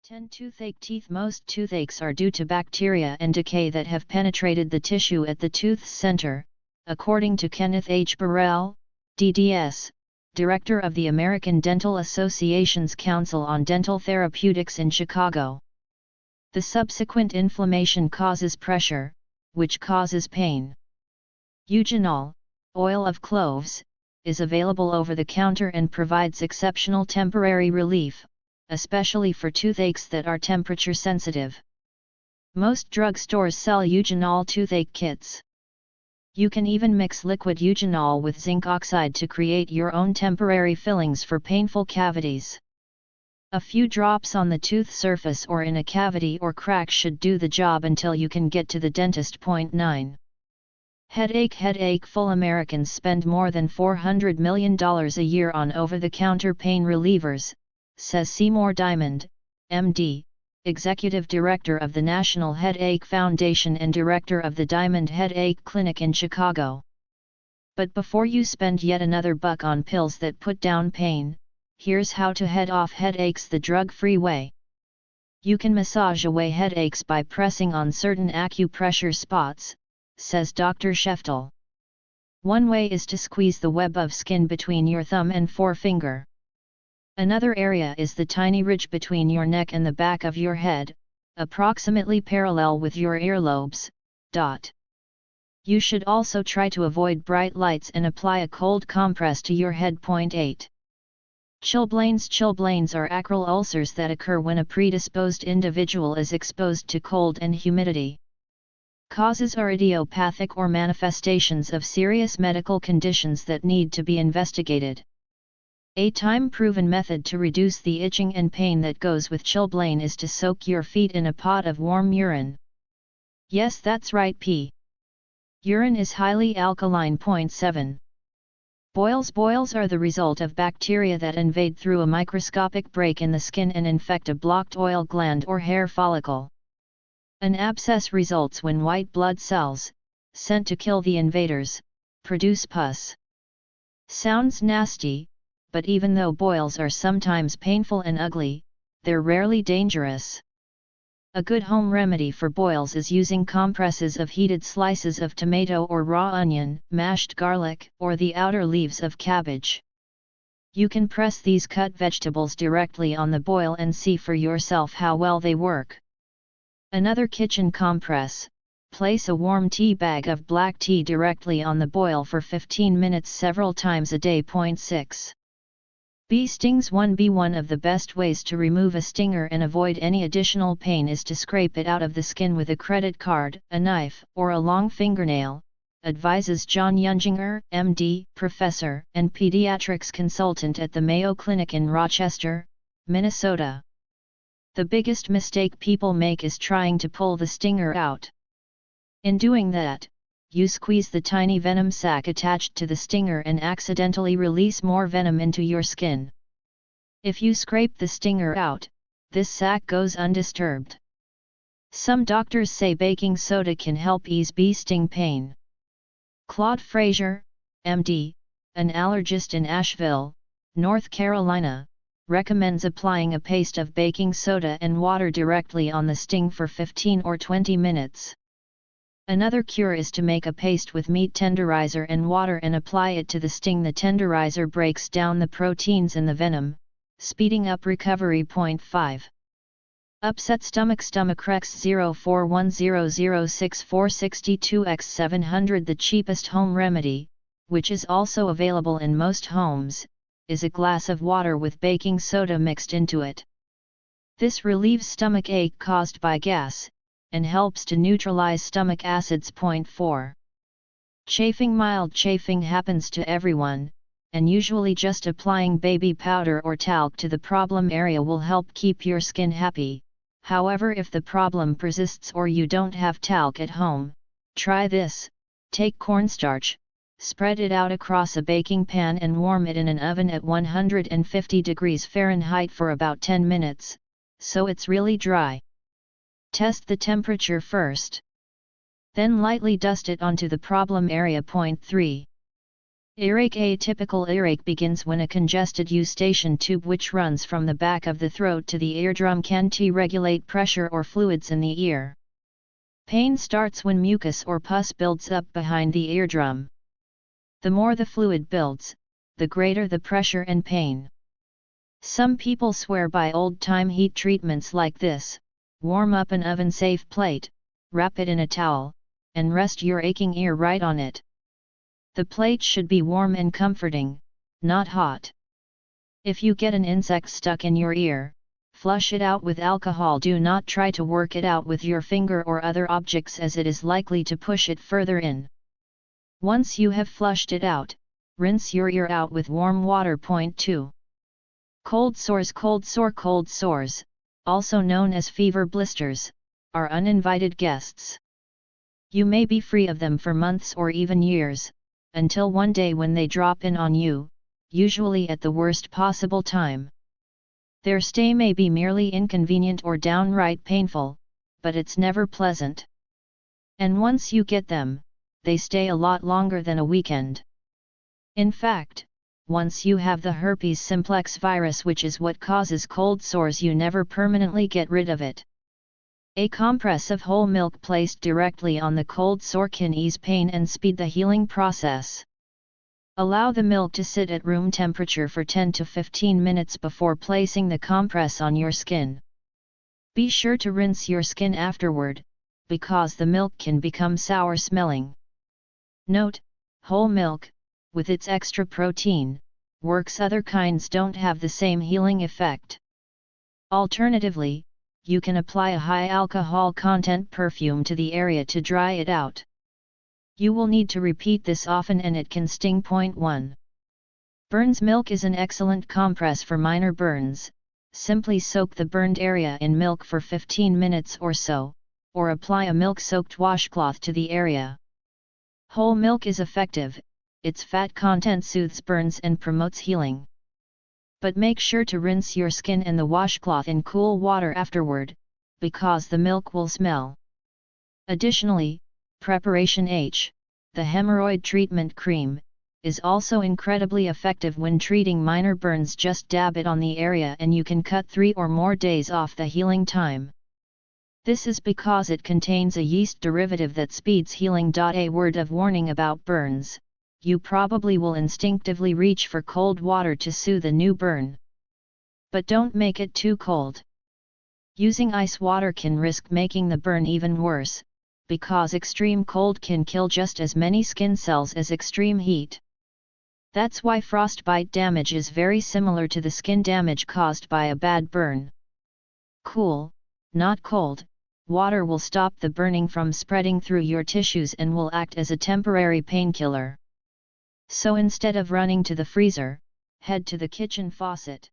10 Toothache teeth. Most toothaches are due to bacteria and decay that have penetrated the tissue at the tooth's center, according to Kenneth H. Burrell, DDS, Director of the American Dental Association's Council on Dental Therapeutics in Chicago. The subsequent inflammation causes pressure, which causes pain. Eugenol, oil of cloves, is available over the counter and provides exceptional temporary relief, especially for toothaches that are temperature sensitive. Most drugstores sell Eugenol toothache kits. You can even mix liquid eugenol with zinc oxide to create your own temporary fillings for painful cavities. A few drops on the tooth surface or in a cavity or crack should do the job until you can get to the dentist. 9. Headache. Full Americans spend more than $400 million a year on over-the-counter pain relievers, says Seymour Diamond, MD, Executive Director of the National Headache Foundation and Director of the Diamond Headache Clinic in Chicago. But before you spend yet another buck on pills that put down pain, here's how to head off headaches the drug-free way. You can massage away headaches by pressing on certain acupressure spots, says Dr. Sheftel. One way is to squeeze the web of skin between your thumb and forefinger. Another area is the tiny ridge between your neck and the back of your head, approximately parallel with your earlobes. You should also try to avoid bright lights and apply a cold compress to your head. 8. Chilblains. Chilblains are acral ulcers that occur when a predisposed individual is exposed to cold and humidity. Causes are idiopathic or manifestations of serious medical conditions that need to be investigated. A time-proven method to reduce the itching and pain that goes with chilblain is to soak your feet in a pot of warm urine. Yes, that's right, P. Urine is highly alkaline. 7. Boils. Boils are the result of bacteria that invade through a microscopic break in the skin and infect a blocked oil gland or hair follicle. An abscess results when white blood cells, sent to kill the invaders, produce pus. Sounds nasty, but even though boils are sometimes painful and ugly, they're rarely dangerous. A good home remedy for boils is using compresses of heated slices of tomato or raw onion, mashed garlic, or the outer leaves of cabbage. You can press these cut vegetables directly on the boil and see for yourself how well they work. Another kitchen compress: place a warm tea bag of black tea directly on the boil for 15 minutes several times a day. 6. Bee stings. One of the best ways to remove a stinger and avoid any additional pain is to scrape it out of the skin with a credit card, a knife, or a long fingernail, advises John Junginger, MD, professor and pediatrics consultant at the Mayo Clinic in Rochester, Minnesota. The biggest mistake people make is trying to pull the stinger out. In doing that, you squeeze the tiny venom sac attached to the stinger and accidentally release more venom into your skin. If you scrape the stinger out, this sac goes undisturbed. Some doctors say baking soda can help ease bee sting pain. Claude Frazier, MD, an allergist in Asheville, North Carolina, recommends applying a paste of baking soda and water directly on the sting for 15 or 20 minutes. Another cure is to make a paste with meat tenderizer and water and apply it to the sting. The tenderizer breaks down the proteins in the venom, speeding up recovery. 5. Upset stomach. Stomachrex 0410064662x700. The cheapest home remedy, which is also available in most homes, is a glass of water with baking soda mixed into it. This relieves stomach ache caused by gas, and helps to neutralize stomach acids. 4. Chafing. Mild chafing happens to everyone, and usually just applying baby powder or talc to the problem area will help keep your skin happy. However, if the problem persists or you don't have talc at home, try this: take cornstarch, spread it out across a baking pan and warm it in an oven at 150 degrees Fahrenheit for about 10 minutes, so it's really dry. Test the temperature first. Then lightly dust it onto the problem area. 3. Earache. A typical earache begins when a congested eustachian tube which runs from the back of the throat to the eardrum can regulate pressure or fluids in the ear. Pain starts when mucus or pus builds up behind the eardrum. The more the fluid builds, the greater the pressure and pain. Some people swear by old-time heat treatments like this: warm up an oven-safe plate, wrap it in a towel, and rest your aching ear right on it. The plate should be warm and comforting, not hot. If you get an insect stuck in your ear, flush it out with alcohol. Do not try to work it out with your finger or other objects, as it is likely to push it further in. Once you have flushed it out, rinse your ear out with warm water. Point 2. Cold sores. Cold sores, also known as fever blisters, are uninvited guests. You may be free of them for months or even years, until one day when they drop in on you, usually at the worst possible time. Their stay may be merely inconvenient or downright painful, but it's never pleasant. And once you get them, they stay a lot longer than a weekend. In fact, once you have the herpes simplex virus, which is what causes cold sores, you never permanently get rid of it. A compress of whole milk placed directly on the cold sore can ease pain and speed the healing process. Allow the milk to sit at room temperature for 10 to 15 minutes before placing the compress on your skin. Be sure to rinse your skin afterward, because the milk can become sour smelling. Note: whole milk, with its extra protein, works. Other kinds don't have the same healing effect. Alternatively, you can apply a high alcohol content perfume to the area to dry it out. You will need to repeat this often and it can sting. Point 1. Burns. Milk is an excellent compress for minor burns. Simply soak the burned area in milk for 15 minutes or so, or apply a milk-soaked washcloth to the area. Whole milk is effective. Its fat content soothes burns and promotes healing. But make sure to rinse your skin and the washcloth in cool water afterward, because the milk will smell. Additionally, Preparation H, the hemorrhoid treatment cream, is also incredibly effective when treating minor burns. Just dab it on the area and you can cut 3 or more days off the healing time. This is because it contains a yeast derivative that speeds healing. A word of warning about burns: you probably will instinctively reach for cold water to soothe a new burn. But don't make it too cold. Using ice water can risk making the burn even worse, because extreme cold can kill just as many skin cells as extreme heat. That's why frostbite damage is very similar to the skin damage caused by a bad burn. Cool, not cold, water will stop the burning from spreading through your tissues and will act as a temporary painkiller. So instead of running to the freezer, head to the kitchen faucet.